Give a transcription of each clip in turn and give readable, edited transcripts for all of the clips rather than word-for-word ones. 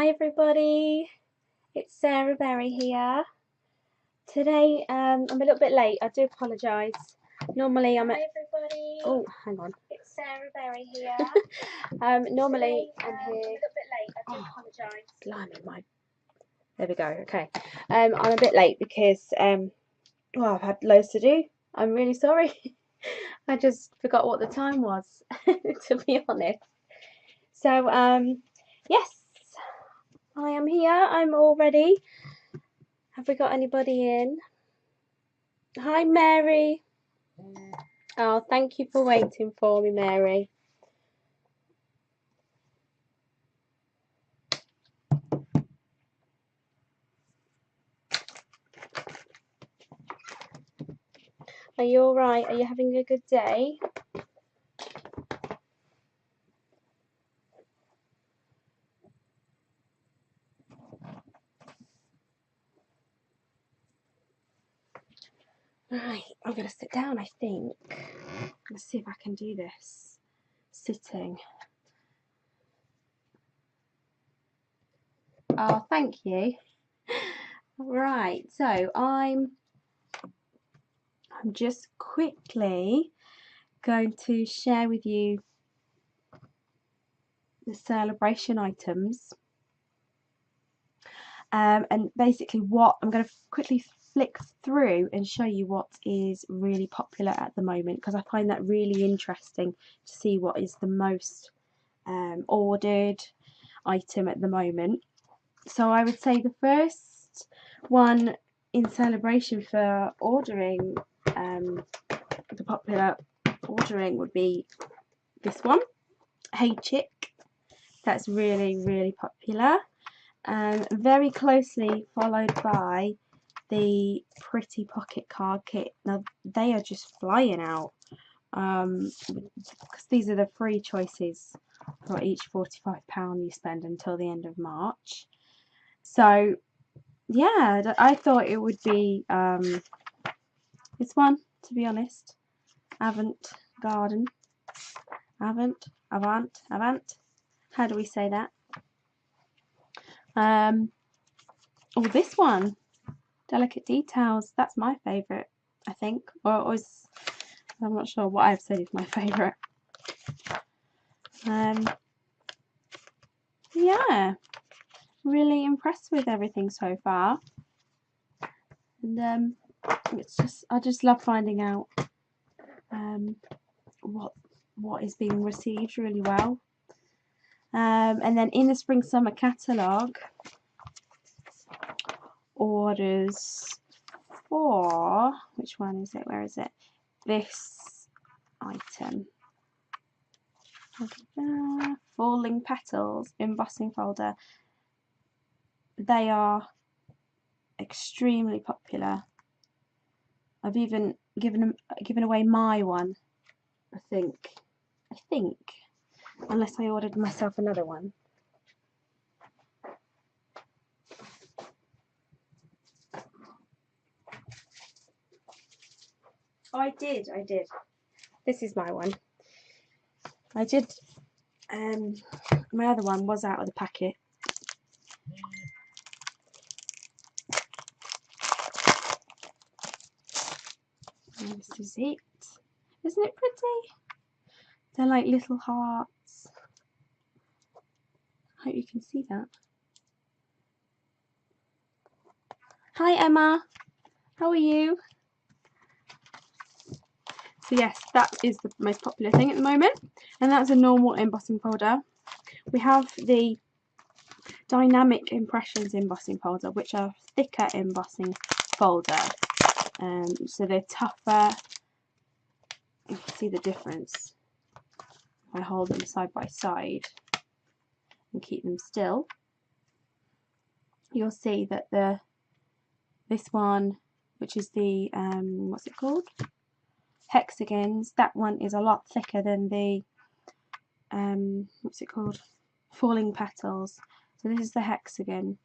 everybody, it's Sarah Berry here. Today I'm a little bit late. I do apologise. Normally I'm at... Hi everybody. Oh, hang on. It's Sarah Berry here. Normally I'm here... I'm a little bit late. I do apologise. Blimey, my... There we go. Okay. I'm a bit late because well, I've had loads to do. I'm really sorry. I just forgot what the time was, to be honest. So yes, I am here. I'm all ready. Have we got anybody in? Hi, Mary. Oh, thank you for waiting for me, Mary. Are you all right? Are you having a good day? Right, I'm going to sit down, I think. Let's see if I can do this sitting. Oh, thank you. Right, so I'm just quickly going to share with you the celebration items. And basically what I'm going to quickly flick through and show you what is really popular at the moment, because I find that really interesting to see what is the most ordered item at the moment. So I would say the first one in celebration for ordering, the popular ordering would be this one, Hey Chick. That's really popular. Very closely followed by the Pretty Pocket Card Kit. Now they are just flying out, because these are the free choices for each £45 you spend until the end of March. So yeah, I thought it would be this one, to be honest. Avant. How do we say that? Oh, this one, Delicate Details. That's my favourite, I think. Or it was, I'm not sure what I've said is my favourite. Yeah, really impressed with everything so far. And it's just, I just love finding out what is being received really well. And then in the Spring Summer catalogue, orders for, which one is it? Where is it? This item. Falling Petals embossing folder. They are extremely popular. I've even given away my one, I think, unless I ordered myself another one. Oh, I did. This is my one. I did. My other one was out of the packet. And this is it. Isn't it pretty? They're like little hearts. I hope you can see that. Hi Emma, how are you? So yes, that is the most popular thing at the moment, and that's a normal embossing folder. We have the Dynamic Impressions embossing folder, which are thicker embossing folder. So they're tougher. You can see the difference. If I hold them side by side and keep them still, you'll see that this one, which is the what's it called? Hexagons. That one is a lot thicker than the what's it called? Falling Petals. So this is the hexagon,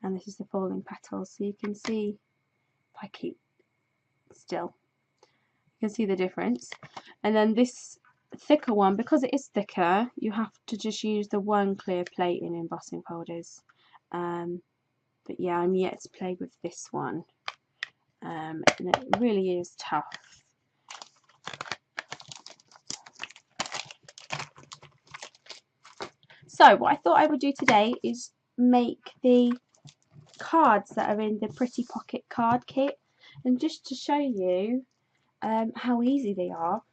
and this is the falling petals. So you can see, if I keep still, you can see the difference. And then this thicker one, because it is thicker, you have to just use the one clear plate in embossing folders. but yeah, I'm yet to play with this one, and it really is tough. So what I thought I would do today is make the cards that are in the Pretty Pocket card kit, and just to show you how easy they are.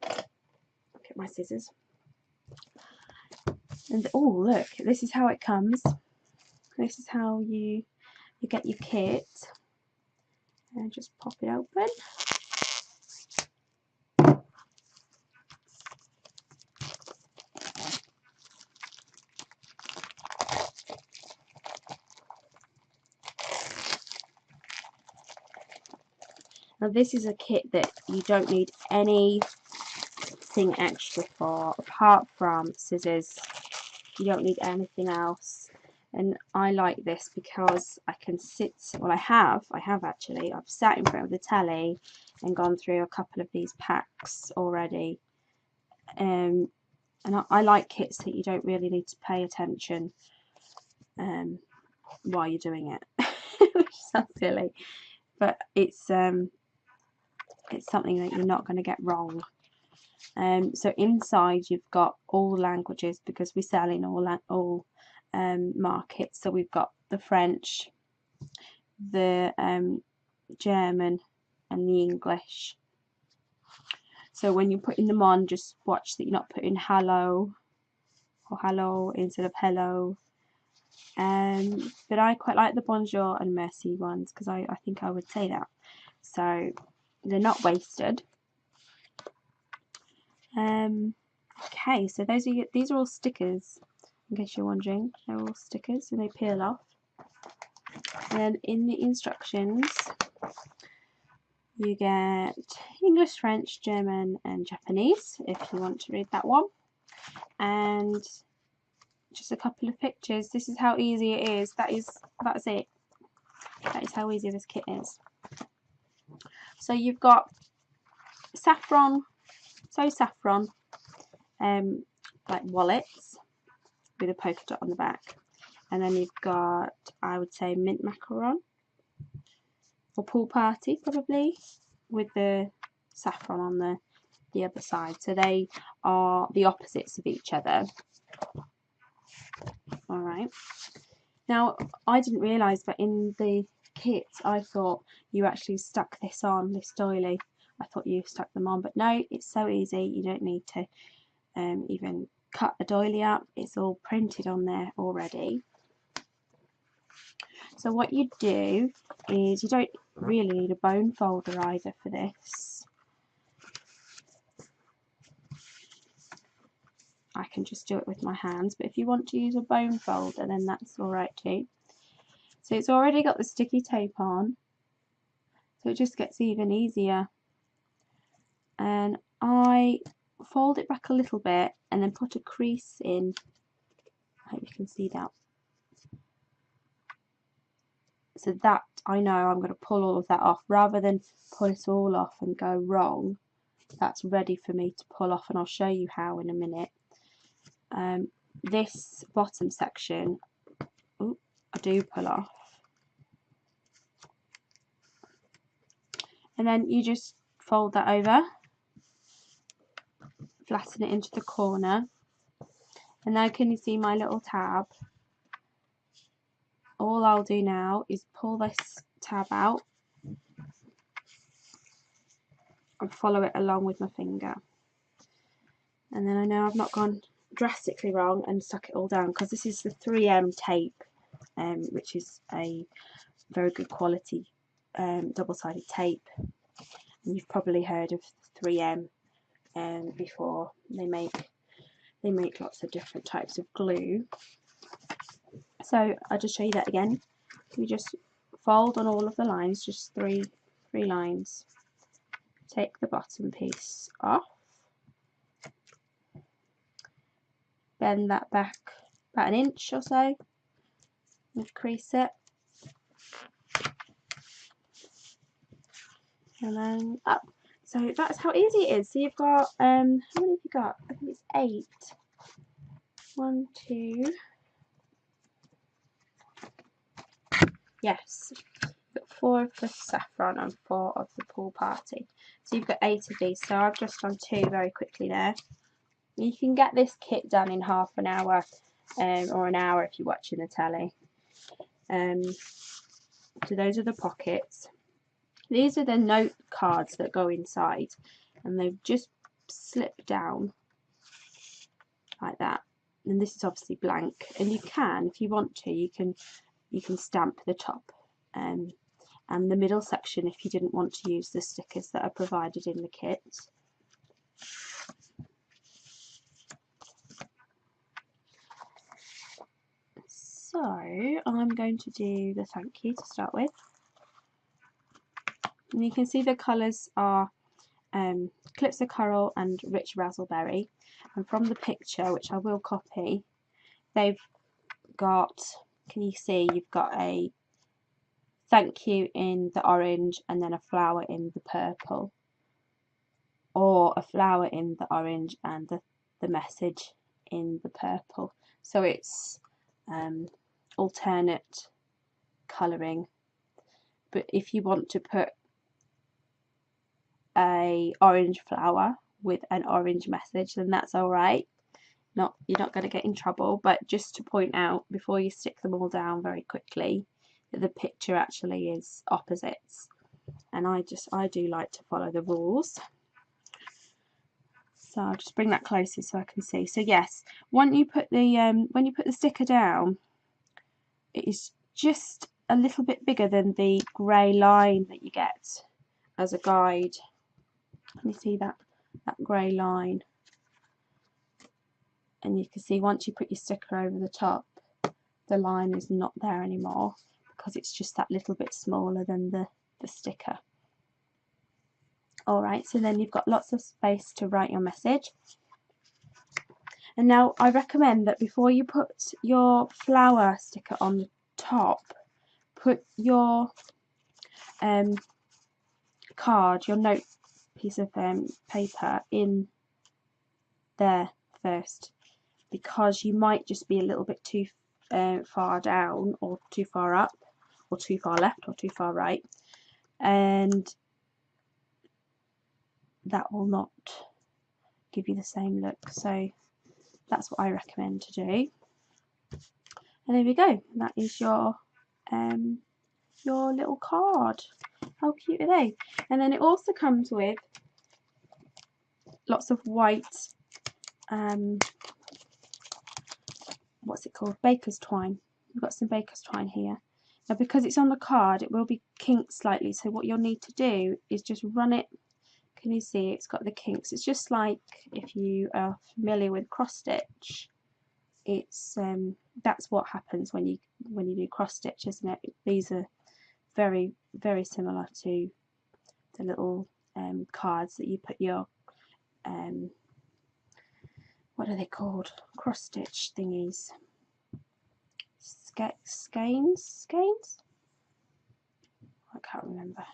Get my scissors. And oh look, this is how it comes. This is how you get your kit, and just pop it open. Now this is a kit that you don't need anything extra for, apart from scissors. You don't need anything else. And I like this because I can sit, well I have actually, I've sat in front of the telly and gone through a couple of these packs already. And I like kits that you don't really need to pay attention while you're doing it, which sounds silly, but it's something that you're not going to get wrong. So inside you've got all languages, because we sell in all markets. So we've got the French, the German, and the English. So when you're putting them on, just watch that you're not putting hello or hello instead of hello. But I quite like the bonjour and merci ones, because I think I would say that. So they're not wasted. Okay, so these are all stickers, in case you're wondering. They're all stickers and they peel off. And then in the instructions you get English, French, German and Japanese, if you want to read that one. And just a couple of pictures. This is how easy it is. That's it. That is how easy this kit is. So you've got saffron, like wallets with a polka dot on the back, and then you've got, I would say, mint macaron or pool party probably, with the saffron on the other side. So they are the opposites of each other. Alright, now I didn't realise, but in the kit I thought you actually stuck this on, this doily. I thought you stuck them on, but no, it's so easy. You don't need to even cut the doily up. It's all printed on there already. So what you do is, you don't really need a bone folder either for this. I can just do it with my hands, but if you want to use a bone folder, then that's alright too. So it's already got the sticky tape on, so it just gets even easier. And I fold it back a little bit and then put a crease in. I hope you can see that. So that I know I'm going to pull all of that off, rather than pull it all off and go wrong. That's ready for me to pull off, and I'll show you how in a minute. This bottom section, I do pull off, and then you just fold that over, flatten it into the corner, and now can you see my little tab? All I'll do now is pull this tab out and follow it along with my finger, and then I know I've not gone drastically wrong and stuck it all down, because this is the 3M tape, which is a very good quality double-sided tape, and you've probably heard of 3M before. They make lots of different types of glue. So I'll just show you that again. You just fold on all of the lines, just three lines. Take the bottom piece off, bend that back about 1 inch or so, and crease it, and then up. So that's how easy it is. So you've got how many have you got? I think it's 8. 1, 2, yes, you've got 4 of the saffron and 4 of the pool party. So you've got 8 of these. So I've just done 2 very quickly there. You can get this kit done in half an hour or an hour if you're watching the telly. So those are the pockets. These are the note cards that go inside, and they've just slipped down like that. And this is obviously blank, and you can, if you want to, you can stamp the top and the middle section if you didn't want to use the stickers that are provided in the kit. So I'm going to do the thank you to start with. And you can see the colours are Calypso Coral and Rich Razzleberry. And from the picture, which I will copy, they've got, can you see, you've got a thank you in the orange and then a flower in the purple, or a flower in the orange and the message in the purple. So it's alternate colouring. But if you want to put a orange flower with an orange message, then that's alright. You're not going to get in trouble, but just to point out before you stick them all down very quickly that the picture actually is opposites, and I do like to follow the rules. So I'll just bring that closer so I can see. So yes, when you put the sticker down, it is just a little bit bigger than the grey line that you get as a guide. Can you see that grey line? And you can see once you put your sticker over the top, the line is not there anymore because it's just that little bit smaller than the sticker. Alright, so then you've got lots of space to write your message. And now I recommend that before you put your flower sticker on the top, put your card, your note piece of paper in there first, because you might just be a little bit too far down or too far up or too far left or too far right, and that will not give you the same look. So that's what I recommend to do. And there we go, that is your little card. How cute are they? And then it also comes with lots of white what's it called, baker's twine. We've got some baker's twine here. Now because it's on the card, it will be kinked slightly, so what you'll need to do is just run it. Can you see it's got the kinks? It's just like if you are familiar with cross stitch, it's that's what happens when you do cross stitch, isn't it? These are very, very similar to the little cards that you put your what are they called? Cross stitch thingies. Skeins? I can't remember.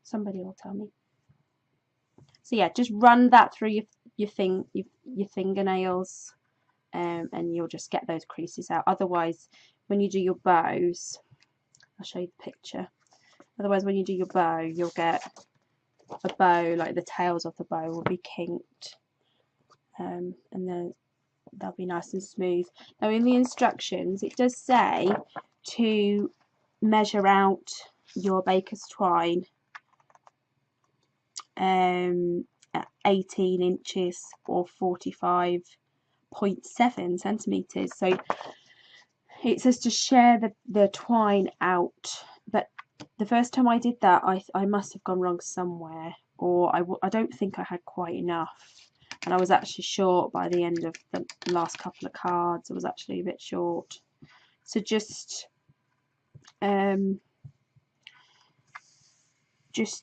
Somebody will tell me. So yeah, just run that through your fingernails, and you'll just get those creases out. Otherwise, when you do your bows, I'll show you the picture. Otherwise, when you do your bow, you'll get a bow, like the tails of the bow will be kinked, and then they'll be nice and smooth. Now in the instructions it does say to measure out your baker's twine at 18 inches or 45.7 centimetres. So it says to share the twine out, but the first time I did that I must have gone wrong somewhere, or I don't think I had quite enough. And I was actually short by the end of the last couple of cards. I was actually a bit short. So just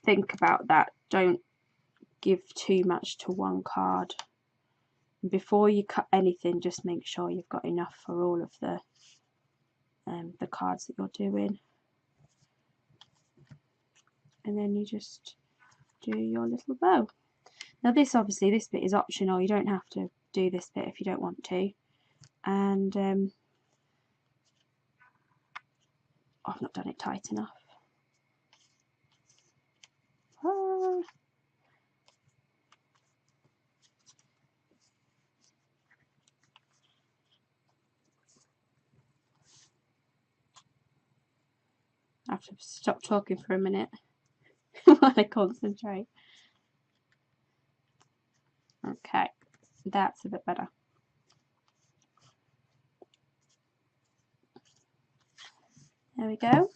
think about that. Don't give too much to one card. Before you cut anything, just make sure you've got enough for all of the cards that you're doing. And then you just do your little bow. Now this bit is optional, you don't have to do this bit if you don't want to. And I've not done it tight enough. I have to stop talking for a minute while I concentrate. Okay, that's a bit better. There we go.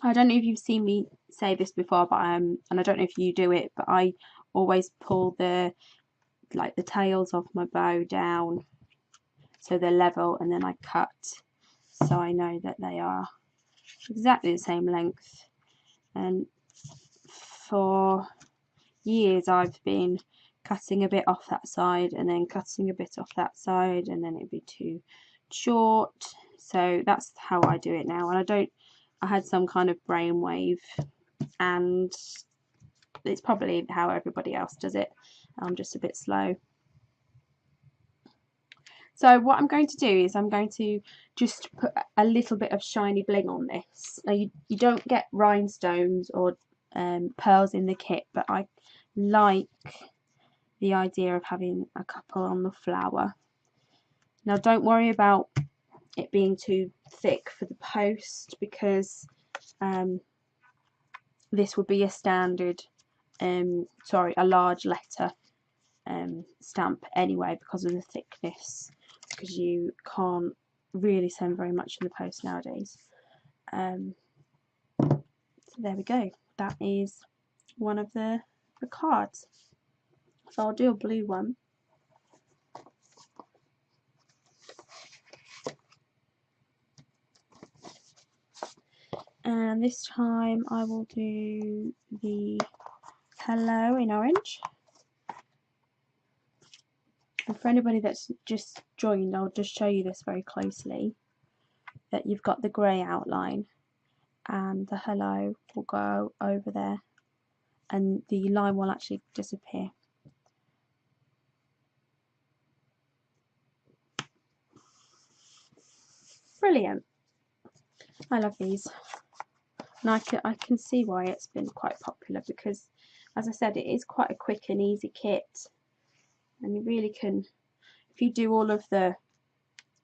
I don't know if you've seen me say this before, but and I don't know if you do it, but I always pull the tails of my bow down so they're level, and then I cut so I know that they are exactly the same length. And for years I've been cutting a bit off that side and then cutting a bit off that side, and then it'd be too short. So that's how I do it now. And I had some kind of brainwave, and it's probably how everybody else does it. I'm just a bit slow. So what I'm going to do is I'm going to just put a little bit of shiny bling on this. Now you don't get rhinestones or pearls in the kit, but I like the idea of having a couple on the flower. Now don't worry about it being too thick for the post, because this would be a standard, a large letter stamp anyway, because of the thickness, because you can't really send very much in the post nowadays. So there we go. That is one of the cards. So I'll do a blue one. And this time I will do the hello in orange. And for anybody that's just joined, I'll just show you this very closely, that you've got the grey outline and the hello will go over there and the line will actually disappear. Brilliant. I love these. And I can see why it's been quite popular, because as I said, it is quite a quick and easy kit, and you really can, if you do all of the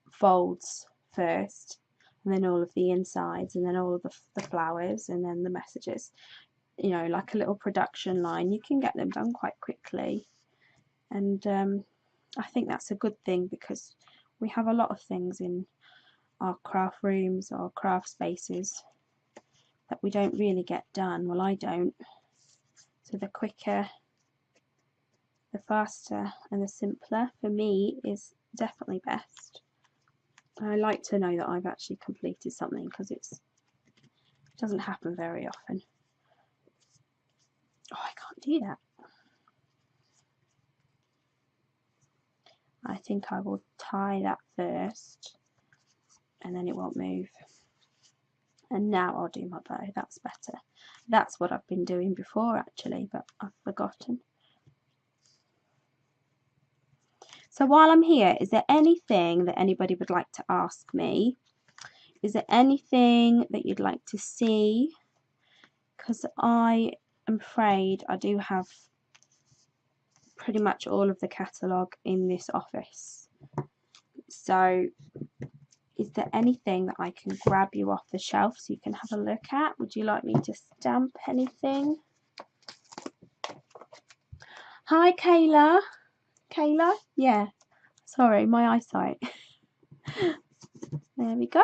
folds first and then all of the insides and then all of the flowers and then the messages, you know, like a little production line, you can get them done quite quickly. And I think that's a good thing, because we have a lot of things in our craft rooms or craft spaces that we don't really get done. Well, I don't. So the quicker, the faster and the simpler for me is definitely best. I like to know that I've actually completed something, because it doesn't happen very often. Oh, I can't do that. I think I will tie that first and then it won't move. And now I'll do my bow. That's better. That's what I've been doing before actually, but I've forgotten. So while I'm here, is there anything that anybody would like to ask me? Is there anything that you'd like to see? Because I am afraid I do have pretty much all of the catalogue in this office. So is there anything that I can grab you off the shelf so you can have a look at? Would you like me to stamp anything? Hi Kayla. Kayla? Yeah. Sorry, my eyesight. There we go.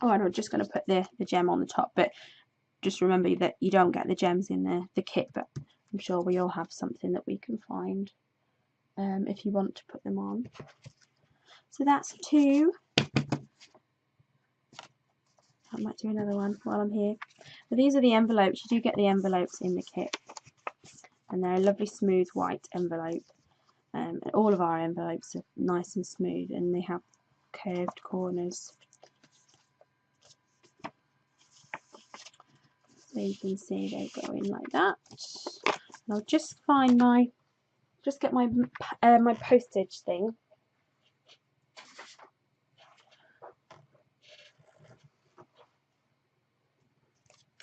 Oh, and I'm just going to put the gem on the top, but just remember that you don't get the gems in the kit, but I'm sure we all have something that we can find if you want to put them on. So that's 2. I might do another one while I'm here. But these are the envelopes. You do get the envelopes in the kit, and they're a lovely smooth white envelope. And all of our envelopes are nice and smooth, and they have curved corners. So you can see they go in like that. And I'll just find get my my postage thing.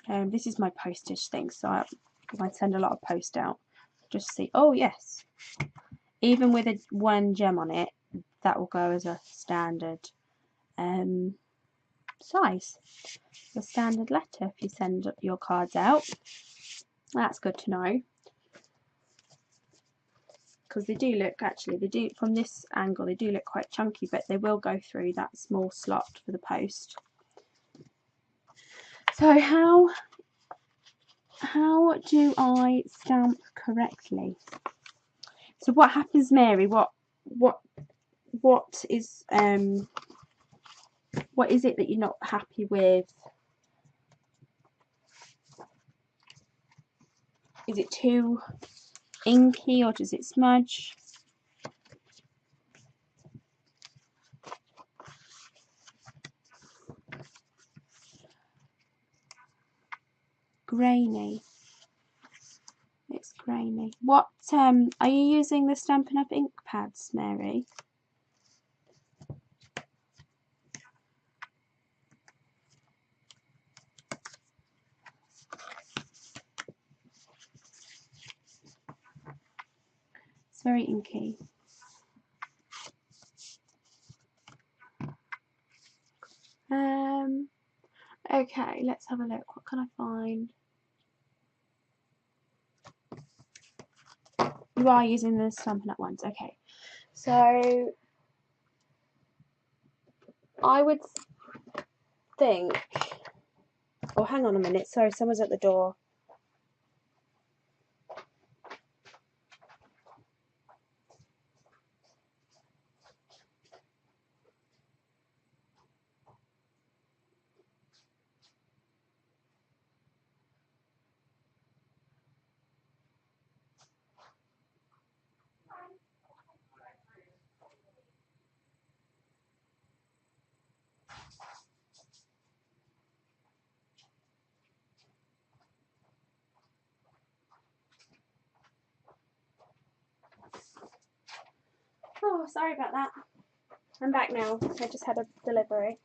This is my postage thing, so I send a lot of post out. Just see. Oh yes, even with a 1 gem on it, that will go as a standard size, a standard letter if you send your cards out. That's good to know, because they do look, actually they do, from this angle they do look quite chunky, but they will go through that small slot for the post. So how do I stamp correctly? So what happens, Mary? What is it that you're not happy with? Is it too inky, or does it smudge? Grainy. It's grainy. What are you using the Stampin' Up ink pads, Mary? It's very inky. Okay, let's have a look. What can I find? You are using the Stampin' Up ones. Okay, so I would think. Oh, hang on a minute. Sorry, someone's at the door. Oh, sorry about that. I'm back now. I just had a delivery.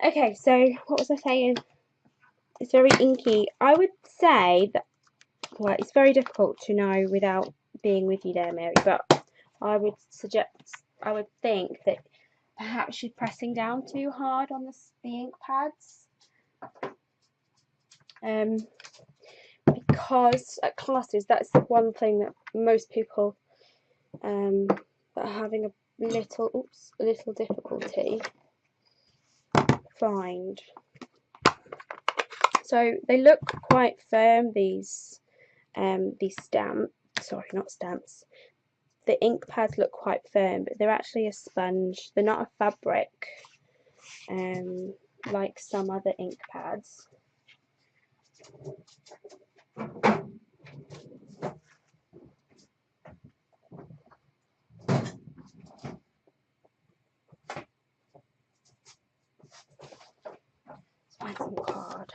Okay, so what was I saying? It's very inky. I would say that, well, it's very difficult to know without being with you there, Mary, but I would think that perhaps you're pressing down too hard on the ink pads. Because at classes, that's the one thing that most people that are having a little difficulty find. So they look quite firm, these stamps. Sorry, not stamps. The ink pads look quite firm, but they're actually a sponge. They're not a fabric, like some other ink pads. Let's find some card.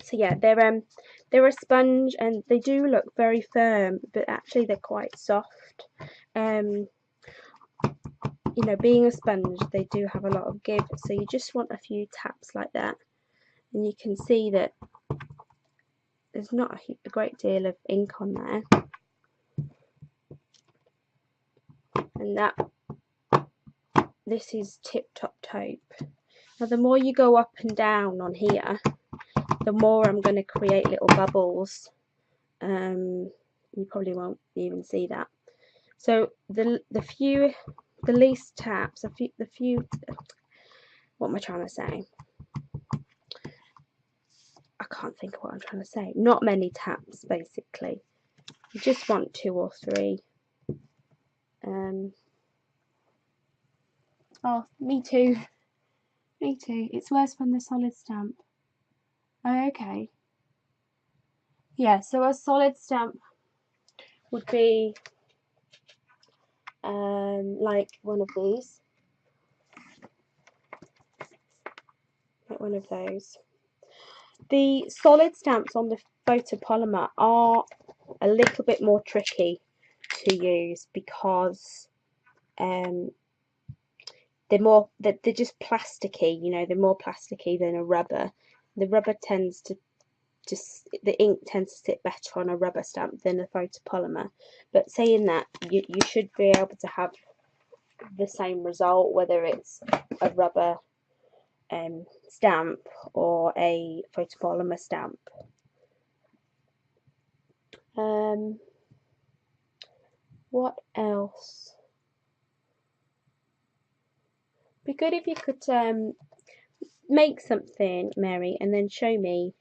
So yeah, they're a sponge, and they do look very firm, but actually they're quite soft. You know, being a sponge, they do have a lot of give, so you just want a few taps like that, and you can see that there's not a great deal of ink on there, and that this is Tip Top Taupe. Now the more you go up and down on here, the more I'm going to create little bubbles. You probably won't even see that. So the least taps, what am I trying to say? I can't think of what I'm trying to say. Not many taps, basically. You just want 2 or 3. Oh, me too. Me too. It's worse when the solid stamp. Oh, okay. Yeah, so a solid stamp would be like one of these. Like one of those. The solid stamps on the photopolymer are a little bit more tricky to use because they're just plasticky, you know, they're more plasticky than a rubber. The rubber tends to the ink tends to sit better on a rubber stamp than a photopolymer. But saying that, you should be able to have the same result whether it's a rubber stamp or a photopolymer stamp. What else? Be good if you could make something, Mary, and then show me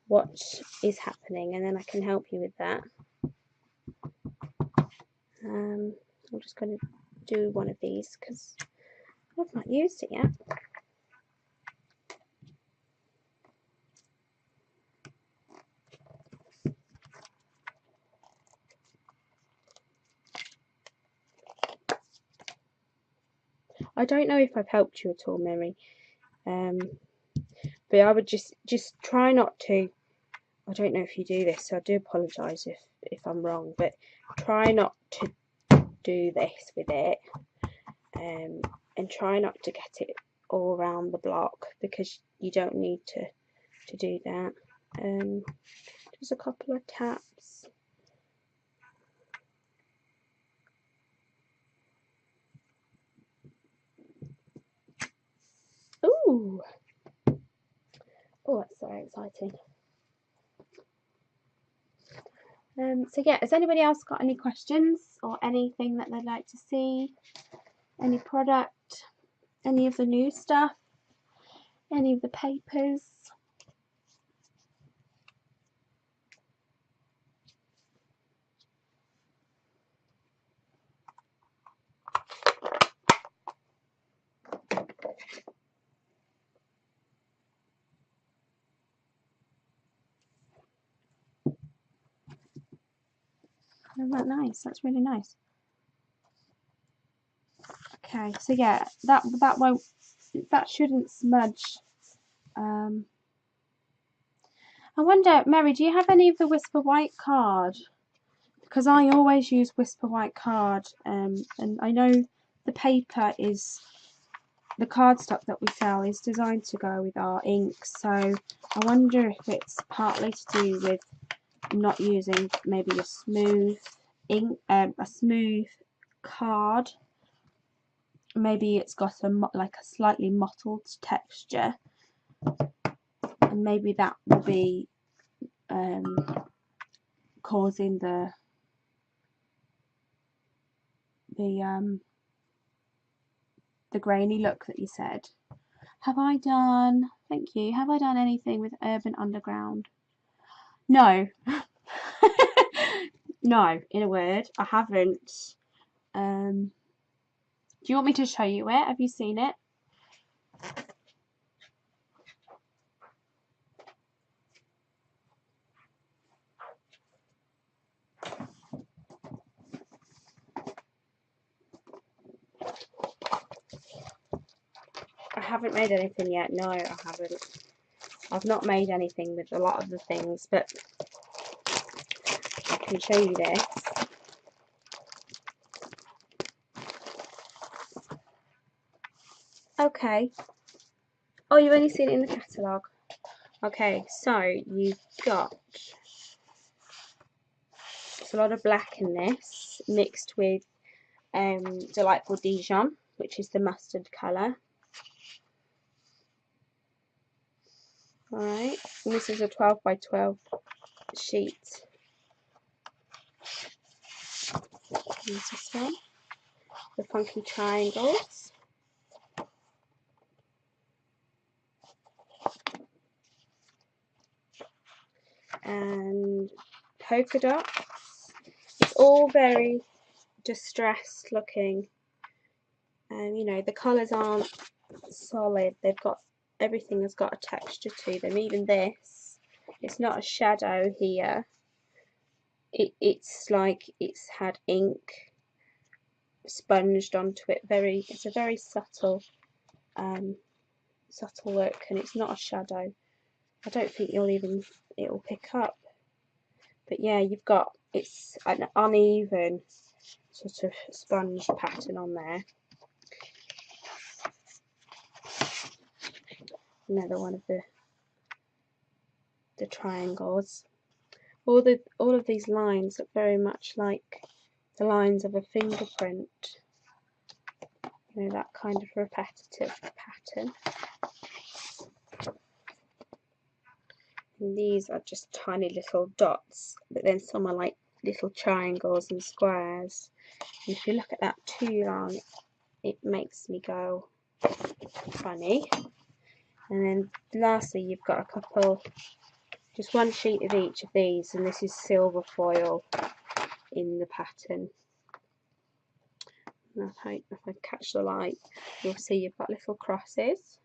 what is happening, and then I can help you with that. I'm just going to do one of these because I've not used it yet. I don't know if I've helped you at all, Mary, but I would just try not to. I don't know if you do this, so I do apologise if I'm wrong, but try not to do this with it, and try not to get it all around the block because you don't need to do that. Just a couple of taps. Ooh! Oh, that's so exciting. So yeah, has anybody else got any questions or anything that they'd like to see? Any product? Any of the new stuff? Any of the papers? Isn't that nice? That's really nice. Okay, so yeah, that shouldn't smudge. I wonder, Mary, do you have any of the Whisper White card? Because I always use Whisper White card, and I know the paper is, the cardstock that we sell is designed to go with our ink, so I wonder if it's partly to do with not using maybe a smooth ink, a smooth card. Maybe it's got like a slightly mottled texture, and maybe that will be causing the grainy look that you said. Have I done, thank you, have I done anything with Urban Underground? No. No, in a word, I haven't. Do you want me to show you it? Have you seen it? I haven't made anything yet. No, I haven't. I've not made anything with a lot of the things, but I can show you this. Okay. Oh, you've only seen it in the catalogue. Okay, so you've got a lot of black in this, mixed with Delightful Dijon, which is the mustard colour. Alright, and this is a 12 by 12 sheet. Here's this one, the funky triangles. And polka dots. It's all very distressed looking. You know, the colours aren't solid. They've got, everything has got a texture to them. Even this, it's not a shadow here. It's like it's had ink sponged onto it. It's a very subtle look, and it's not a shadow. I don't think it'll pick up. But yeah, you've got, it's an uneven sort of sponge pattern on there. Another one of the triangles. All of these lines look very much like the lines of a fingerprint. You know, that kind of repetitive pattern. And these are just tiny little dots, but then some are like little triangles and squares. And if you look at that too long, it makes me go funny. And then lastly, you've got a couple, just one sheet of each of these, and this is silver foil in the pattern. And if I catch the light, you'll see you've got little crosses,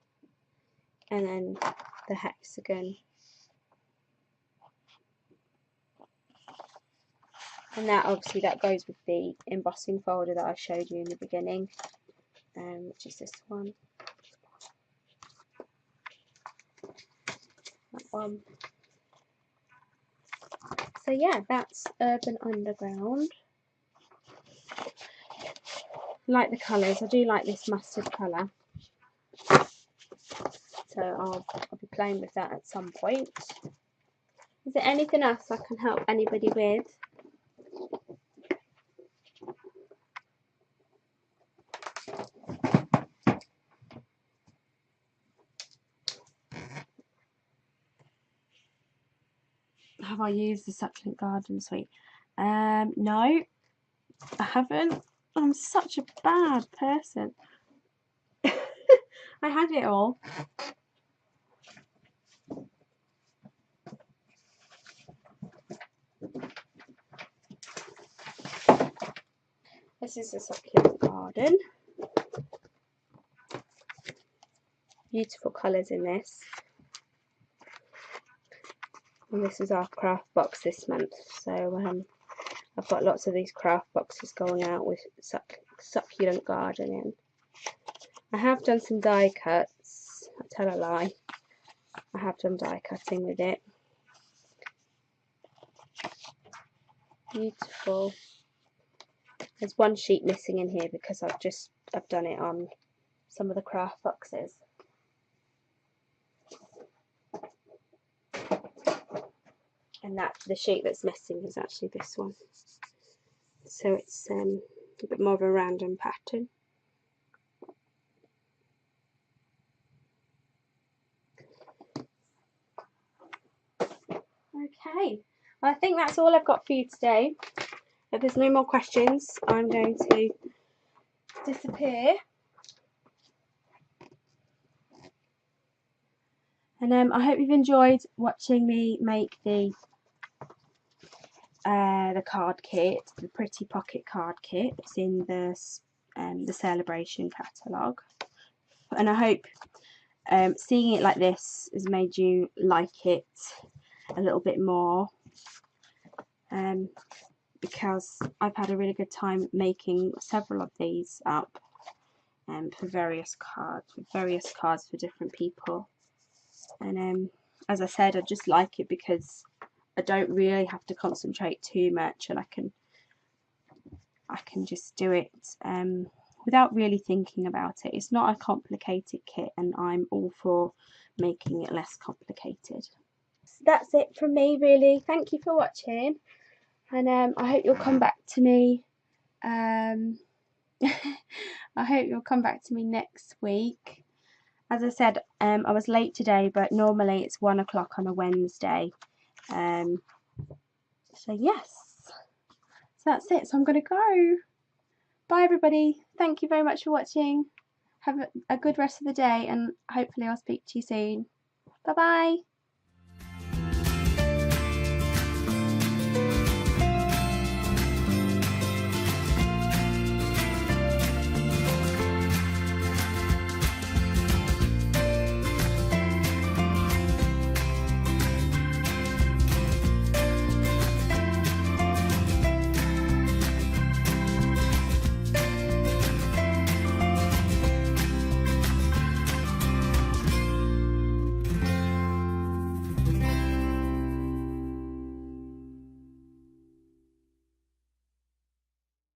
and then the hexagon. And that obviously that goes with the embossing folder that I showed you in the beginning, which is this one. That one. So yeah, that's Urban Underground. I like the colours. I do like this mustard colour. So I'll be playing with that at some point. Is there anything else I can help anybody with? Have I used the Succulent Garden Suite? No, I haven't. I'm such a bad person. I had it all. This is the Succulent Garden. Beautiful colours in this. And this is our craft box this month. So I've got lots of these craft boxes going out with Succulent Garden in. I have done some die cuts. I tell a lie. I have done die cutting with it. Beautiful. There's one sheet missing in here because I've done it on some of the craft boxes. And the sheet that's missing is actually this one. So it's a bit more of a random pattern. Okay, well, I think that's all I've got for you today. If there's no more questions, I'm going to disappear. And I hope you've enjoyed watching me make the card kit, the Pretty Pocket card kit. It's in the Celebration catalogue. And I hope seeing it like this has made you like it a little bit more, because I've had a really good time making several of these up for various cards for different people. And as I said, I just like it because I don't really have to concentrate too much, and I can just do it without really thinking about it. It's not a complicated kit, and I'm all for making it less complicated. So that's it from me, really. Thank you for watching, and I hope you'll come back to me. I hope you'll come back to me next week. As I said, I was late today, but normally it's 1 o'clock on a Wednesday. So yes, so that's it. So I'm going to go. Bye everybody. Thank you very much for watching. Have a good rest of the day, and hopefully I'll speak to you soon. Bye bye.